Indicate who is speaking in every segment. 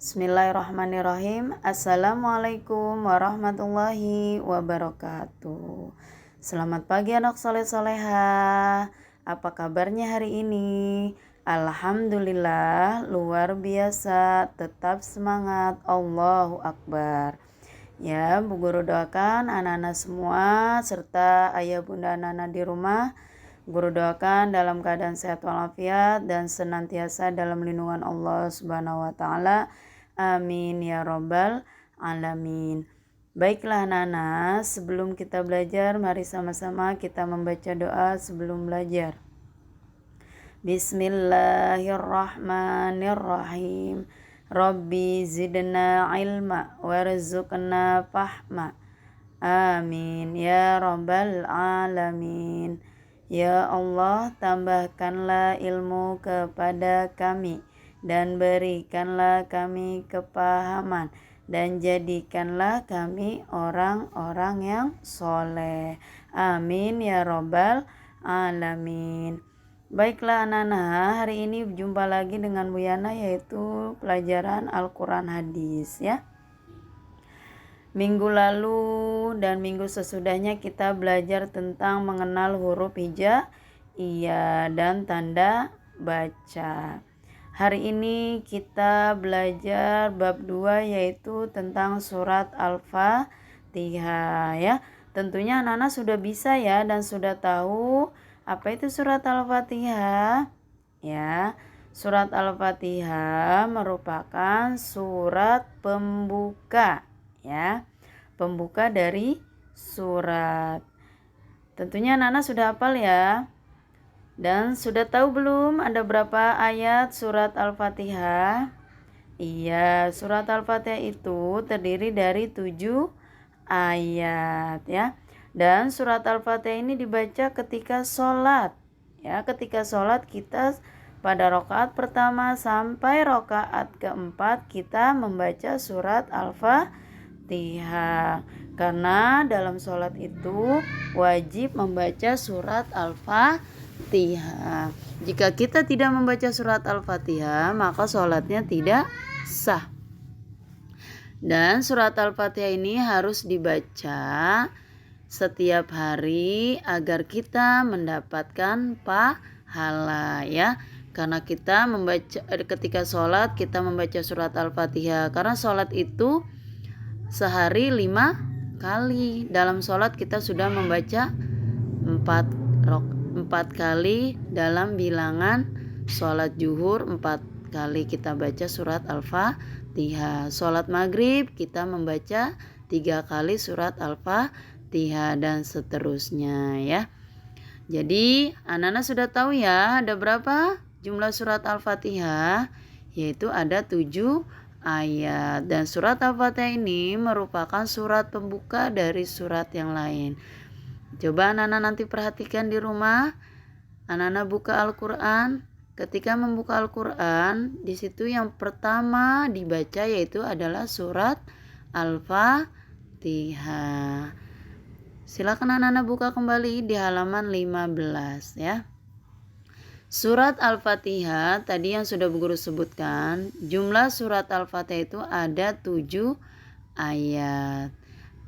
Speaker 1: Bismillahirrahmanirrahim. Assalamualaikum warahmatullahi wabarakatuh. Selamat pagi anak soleh-soleha. Apa kabarnya hari ini? Alhamdulillah, luar biasa. Tetap semangat. Allahu Akbar. Ya, Bu Guru doakan anak-anak semua serta ayah bunda anak-anak di rumah. Guru doakan dalam keadaan sehat walafiat dan senantiasa dalam lindungan Allah Subhanahu wa taala. Amin ya robbal alamin. Baiklah anak-anak, sebelum kita belajar, mari sama-sama kita membaca doa sebelum belajar. Bismillahirrahmanirrahim. Rabbi zidna ilma warzuqna fahma. Amin ya robbal alamin. Ya Allah, tambahkanlah ilmu kepada kami dan berikanlah kami kepahaman dan jadikanlah kami orang-orang yang soleh. Amin ya robbal alamin. Baiklah anak-anak, hari ini berjumpa lagi dengan Bu Yana, yaitu pelajaran Al-Quran Hadis ya. Minggu lalu dan minggu sesudahnya kita belajar tentang mengenal huruf hija, iya, dan tanda baca. Hari ini kita belajar bab 2 yaitu tentang surat Al-Fatihah ya. Tentunya anak-anak sudah bisa ya dan sudah tahu apa itu surat Al-Fatihah ya. Surat Al-Fatihah merupakan surat pembuka ya, pembuka dari surat. Tentunya anak-anak sudah hafal ya. Dan sudah tahu belum ada berapa ayat surat Al-Fatihah? Iya, surat Al-Fatihah itu terdiri dari 7 ayat ya. Dan surat Al-Fatihah ini dibaca ketika sholat ya. Ketika sholat kita pada rakaat pertama sampai rakaat keempat kita membaca surat Al-Fatihah. Karena dalam sholat itu wajib membaca surat Al-Fatihah. Jika kita tidak membaca surat Al-Fatihah, maka sholatnya tidak sah. Dan surat Al-Fatihah ini harus dibaca setiap hari agar kita mendapatkan pahala ya. Karena kita membaca ketika sholat kita membaca surat Al-Fatihah. Karena sholat itu sehari 5 kali. Dalam sholat kita sudah membaca 4 kali. Dalam bilangan sholat zuhur 4 kali kita baca surat Al-Fatihah. Sholat maghrib kita membaca 3 kali surat Al-Fatihah dan seterusnya ya. Jadi anak-anak sudah tahu ya ada berapa jumlah surat Al-Fatihah, yaitu ada 7 ayat. Dan surat Al-Fatihah ini merupakan surat pembuka dari surat yang lain. Coba anak-anak nanti perhatikan di rumah. Anak-anak buka Al-Quran. Ketika membuka Al-Quran, di situ yang pertama dibaca yaitu adalah surat Al-Fatihah. Silakan anak-anak buka kembali di halaman 15 ya. Surat Al-Fatihah tadi yang sudah Bu Guru sebutkan, jumlah surat Al-Fatihah itu ada 7 ayat.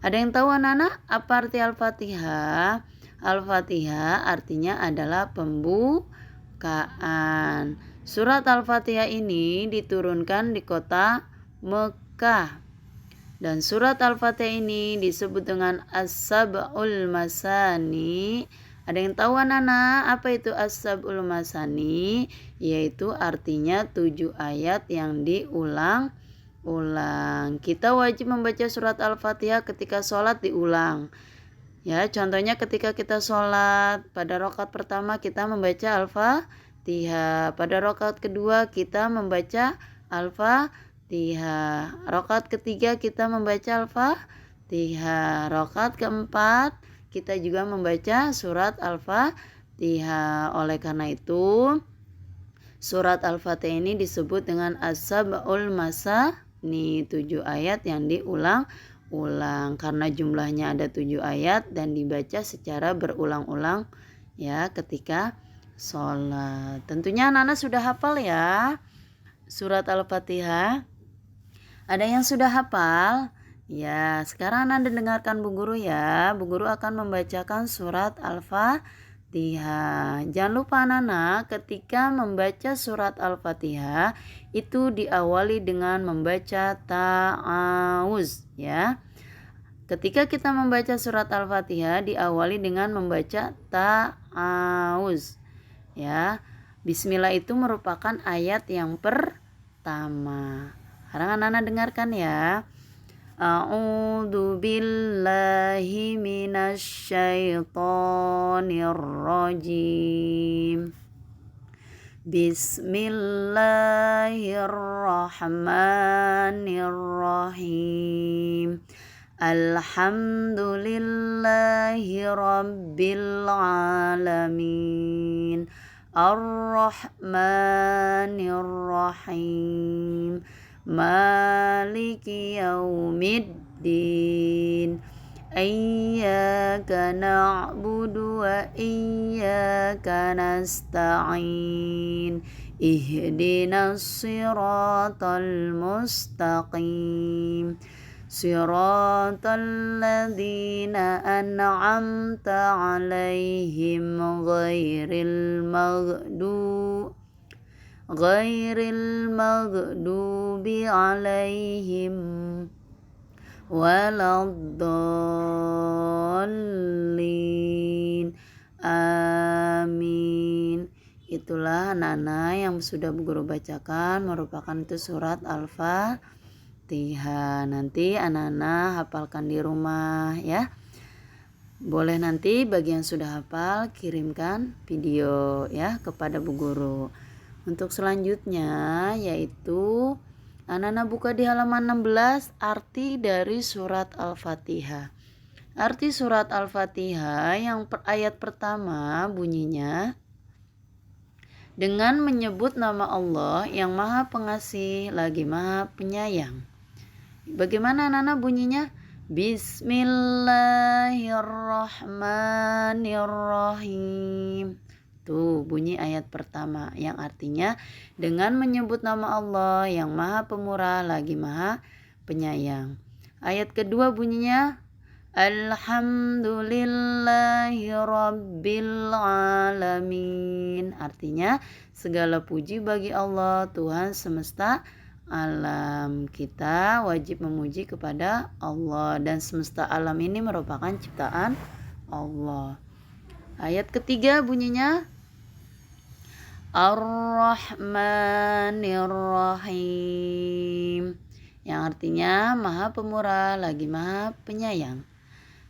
Speaker 1: Ada yang tahu anak-anak apa arti Al-Fatihah? Al-Fatihah artinya adalah pembukaan. Surat Al-Fatihah ini diturunkan di kota Mekah. Dan surat Al-Fatihah ini disebut dengan As-Sab'ul Masani. Ada yang tahu anak-anak apa itu As-Sab'ul Masani? Yaitu artinya 7 ayat yang diulang-ulang. Kita wajib membaca surat Al-Fatihah ketika sholat diulang. Ya, contohnya ketika kita sholat pada rakaat pertama kita membaca Al-Fatihah. Pada rakaat kedua kita membaca Al-Fatihah. Rakaat ketiga kita membaca Al-Fatihah. Rakaat keempat kita juga membaca surat Al-Fatihah. Oleh karena itu surat Al-Fatihah ini disebut dengan As-Sab'ul Masani, 7 ayat yang diulang-ulang. Karena jumlahnya ada 7 ayat dan dibaca secara berulang-ulang ya ketika sholat. Tentunya anak-anak sudah hafal ya surat Al-Fatihah. Ada yang sudah hafal? Ya, sekarang Anda dengarkan Bu Guru ya. Bu Guru akan membacakan surat Al-Fatihah. Jangan lupa anak-anak, ketika membaca surat Al-Fatihah itu diawali dengan membaca ta'awuz ya. Ketika kita membaca surat Al-Fatihah diawali dengan membaca ta'awuz ya. Bismillah itu merupakan ayat yang pertama. Sekarang anak-anak dengarkan ya. A'udzu billahi minasyaitonir rajim. Bismillahirrahmanirrahim. Alhamdulillahi rabbil alamin. Ar-Rahmanir-Rahim. Maliki yaumiddin. Iyyaka na'budu wa iyyaka nasta'in. Ihdinas siratal mustaqim. Siratal ladzina an'amta 'alaihim ghairil maghdubi 'alaihim waladdallin. Amin. Itulah anak-anak yang sudah Bu Guru bacakan merupakan itu surat Al-Fatihah. Nanti anak-anak hafalkan di rumah ya. Boleh nanti bagi yang sudah hafal kirimkan video ya kepada Bu Guru. Untuk selanjutnya yaitu anak-anak buka di halaman 16 arti dari surat Al-Fatihah. Arti surat Al-Fatihah yang ayat pertama bunyinya, dengan menyebut nama Allah yang Maha Pengasih lagi Maha Penyayang. Bagaimana anak-anak bunyinya? Bismillahirrahmanirrahim. Tuh bunyi ayat pertama yang artinya dengan menyebut nama Allah yang Maha Pemurah lagi Maha Penyayang. Ayat kedua bunyinya Alhamdulillahi rabbil alamin. Artinya segala puji bagi Allah Tuhan semesta alam. Kita wajib memuji kepada Allah dan semesta alam ini merupakan ciptaan Allah. Ayat ketiga bunyinya Ar-Rahmanir-Rahim, yang artinya Maha Pemurah lagi Maha Penyayang.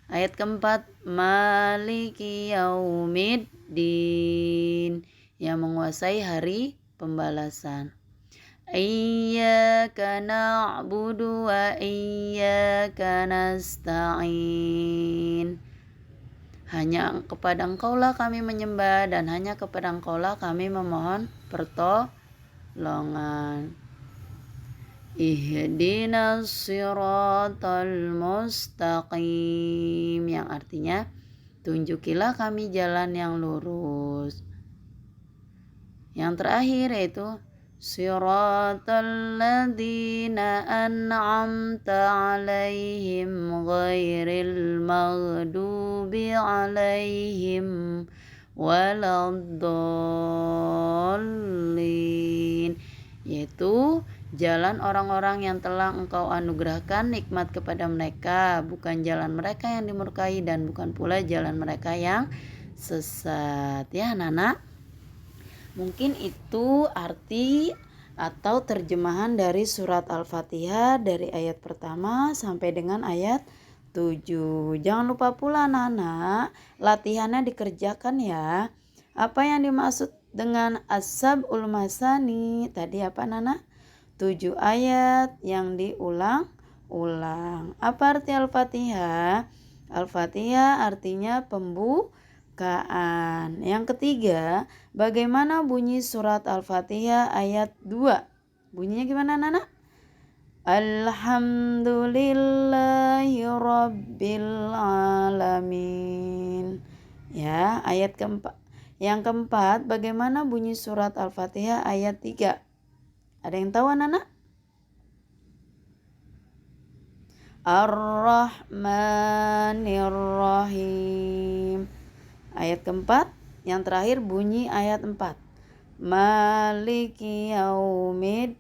Speaker 1: Ayat keempat Maliki Yaumiddin, yang menguasai hari pembalasan. Iyyaka na'budu wa iyyaka nasta'in. Hanya kepada Engkaulah kami menyembah dan hanya kepada Engkaulah kami memohon pertolongan. Ihdinas siratal mustaqim, yang artinya tunjukilah kami jalan yang lurus. Yang terakhir yaitu siratal ladzina an'amta 'alaihim ghairil maghdubi 'alaihim waladdallin, yaitu jalan orang-orang yang telah Engkau anugerahkan nikmat kepada mereka, bukan jalan mereka yang dimurkai dan bukan pula jalan mereka yang sesat. Ya anak-anak, mungkin itu arti atau terjemahan dari surat Al-Fatihah dari ayat pertama sampai dengan ayat 7. Jangan lupa pula anak-anak, latihannya dikerjakan ya. Apa yang dimaksud dengan as-sab'ul masani? Tadi apa anak-anak? 7 ayat yang diulang-ulang. Apa arti Al-Fatihah? Al-Fatihah artinya pembukaan. Yang ketiga, bagaimana bunyi surat Al-Fatihah ayat 2? Bunyinya gimana anak-anak? Alhamdulillahi rabbil alamin. Ya, ayat keempat. Yang keempat, bagaimana bunyi surat Al-Fatihah ayat 3? Ada yang tahu anak-anak? Ar-Rahmanir-Rahim. Ayat keempat, yang terakhir bunyi ayat 4. Maliki yaumiddin.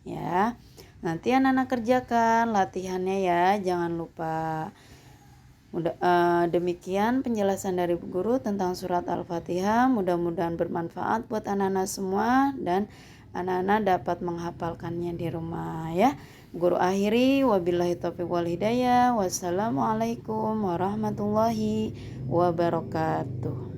Speaker 1: Ya. Nanti anak-anak kerjakan latihannya ya, jangan lupa. Demikian penjelasan dari Bu Guru tentang surat Al-Fatihah. Mudah-mudahan bermanfaat buat anak-anak semua dan anak-anak dapat menghafalkannya di rumah ya. Guru akhiri, wabillahi taufiq wal hidayah. Wassalamualaikum warahmatullahi wabarakatuh.